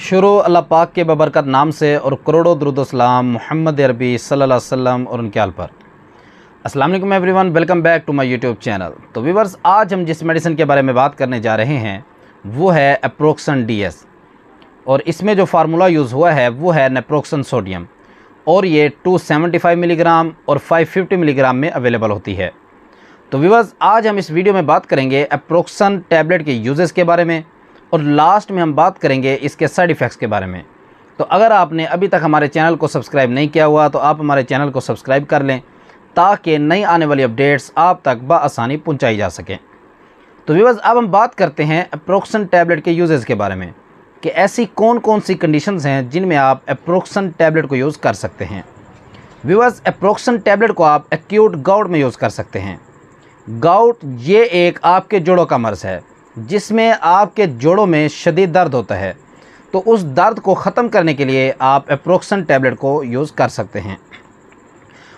शुरू अल्लाह पाक के बबरकत नाम से और करोड़ों दुरूद सलाम मोहम्मद अरबी सल्लल्लाहु अलैहि वसल्लम और उनके आल पर। अस्सलाम वालेकुम everyone, welcome back to my YouTube channel. तो व्यूअर्स, आज हम जिस मेडिसिन के बारे में बात करने जा रहे हैं वो है एप्रोक्सन DS, और इसमें जो फार्मूला यूज़ हुआ है वो है नेप्रोक्सन सोडियम, और ये 275 मिलीग्राम और 550 मिलीग्राम में अवेलेबल होती है। तो व्यूअर्स, आज हम इस वीडियो में बात करेंगे एप्रोक्सन टैबलेट के यूजेस के बारे में, और लास्ट में हम बात करेंगे इसके साइड इफ़ेक्ट्स के बारे में। तो अगर आपने अभी तक हमारे चैनल को सब्सक्राइब नहीं किया हुआ तो आप हमारे चैनल को सब्सक्राइब कर लें ताकि नई आने वाली अपडेट्स आप तक बआसानी पहुंचाई जा सकें। तो व्यूअर्स, अब हम बात करते हैं एप्रोक्सन टैबलेट के यूजेस के बारे में कि ऐसी कौन कौन सी कंडीशंस हैं जिनमें आप एप्रोक्सन टैबलेट को यूज़ कर सकते हैं। व्यूअर्स, एप्रोक्सन टैबलेट को आप एक्यूट गाउट में यूज़ कर सकते हैं। गाउट ये एक आपके जोड़ों का मर्ज़ है जिसमें आपके जोड़ों में शदीद दर्द होता है। तो उस दर्द को ख़त्म करने के लिए आप एप्रोक्सन टैबलेट को यूज़ कर सकते हैं।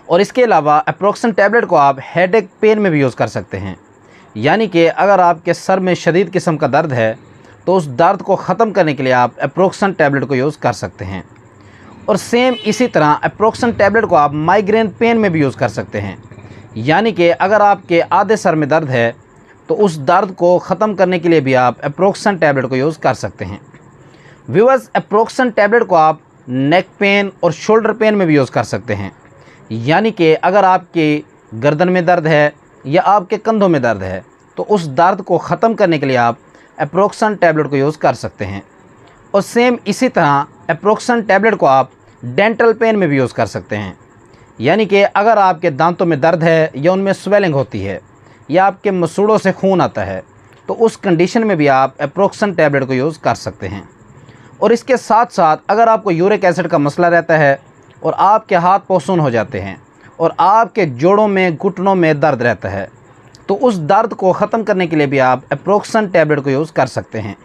और इसके अलावा एप्रोक्सन टैबलेट को आप हेडेक पेन में भी यूज़ कर सकते हैं, यानी कि अगर आपके सर में शदीद किस्म का दर्द है तो उस दर्द को ख़त्म करने के लिए आप एप्रोक्सन टैबलेट को यूज़ कर सकते हैं। और सेम इसी तरह एप्रोक्सन टैबलेट को आप माइग्रेन पेन में भी यूज़ कर सकते हैं, यानी कि अगर आपके आधे सर में दर्द है तो उस दर्द को ख़त्म करने के लिए भी आप एप्रोक्सन टैबलेट को यूज़ कर सकते हैं। व्यूअर्स, एप्रोक्सन टैबलेट को आप नेक पेन और शोल्डर पेन में भी यूज़ कर सकते हैं, यानी कि अगर आपकी गर्दन में दर्द है या आपके कंधों में दर्द है तो उस दर्द को ख़त्म करने के लिए आप एप्रोक्सन टैबलेट को यूज़ कर सकते हैं। और सेम इसी तरह एप्रोक्सन टैबलेट को आप डेंटल पेन में भी यूज़ कर सकते हैं, यानी कि अगर आपके दांतों में दर्द है या उनमें स्वेलिंग होती है या आपके मसूड़ों से खून आता है तो उस कंडीशन में भी आप एप्रोक्सन टैबलेट को यूज़ कर सकते हैं। और इसके साथ साथ अगर आपको यूरिक एसिड का मसला रहता है और आपके हाथ पाँव सुन्न हो जाते हैं और आपके जोड़ों में घुटनों में दर्द रहता है तो उस दर्द को ख़त्म करने के लिए भी आप एप्रोक्सन टैबलेट को यूज़ कर सकते हैं।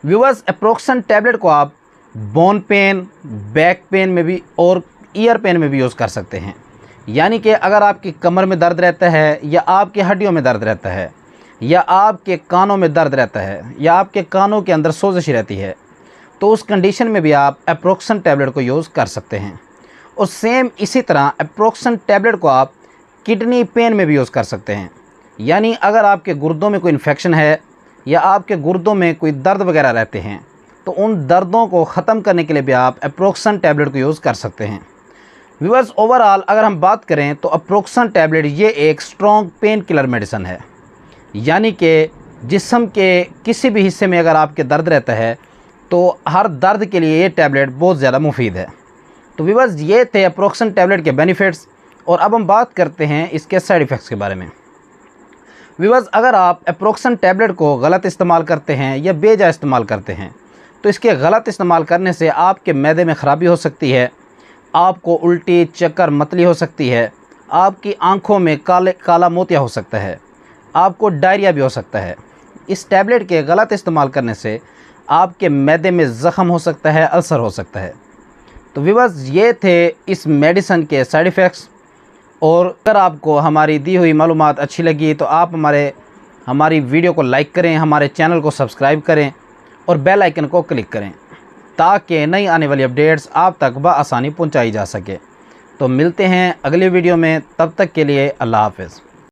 व्यूअर्स, एप्रोक्सन टैबलेट को आप बोन पेन, बैक पेन में भी और ईयर पेन में भी यूज़ कर सकते हैं, यानी कि अगर आपकी कमर में दर्द रहता है या आपकी हड्डियों में दर्द रहता है या आपके कानों में दर्द रहता है या आपके कानों के अंदर सोजिश रहती है तो उस कंडीशन में भी आप एप्रोक्सन टैबलेट को यूज़ कर सकते हैं। और सेम इसी तरह एप्रोक्सन टैबलेट को आप किडनी पेन में भी यूज़ कर सकते हैं, यानी अगर आपके गुर्दों में कोई इन्फेक्शन है या आपके गुर्दों में कोई दर्द वगैरह रहते हैं तो उन दर्दों को ख़त्म करने के लिए भी आप एप्रोक्सन टैबलेट को यूज़ कर सकते हैं। व्यूअर्स, ओवरऑल अगर हम बात करें तो एप्रोक्सन टैबलेट ये एक स्ट्रॉन्ग पेन किलर मेडिसिन है, यानी कि जिस्म के किसी भी हिस्से में अगर आपके दर्द रहता है तो हर दर्द के लिए ये टैबलेट बहुत ज़्यादा मुफीद है। तो व्यूअर्स, ये थे एप्रोक्सन टैबलेट के बेनिफिट्स, और अब हम बात करते हैं इसके साइड इफ़ेक्ट्स के बारे में। व्यूअर्स, अगर आप एप्रोक्सन टैबलेट को गलत इस्तेमाल करते हैं या बेजा इस्तेमाल करते हैं तो इसके गलत इस्तेमाल करने से आपके मैदे में ख़राबी हो सकती है, आपको उल्टी, चक्कर, मतली हो सकती है, आपकी आंखों में काला मोतिया हो सकता है, आपको डायरिया भी हो सकता है। इस टैबलेट के गलत इस्तेमाल करने से आपके मैदे में ज़ख़म हो सकता है, अल्सर हो सकता है। तो व्यूअर्स, ये थे इस मेडिसिन के साइड इफ़ेक्ट्स। और अगर आपको हमारी दी हुई मालूमात अच्छी लगी तो आप हमारी वीडियो को लाइक करें, हमारे चैनल को सब्सक्राइब करें और बेल आइकन को क्लिक करें ताकि नई आने वाली अपडेट्स आप तक बआसानी पहुंचाई जा सके। तो मिलते हैं अगले वीडियो में, तब तक के लिए अल्लाह हाफ़िज़।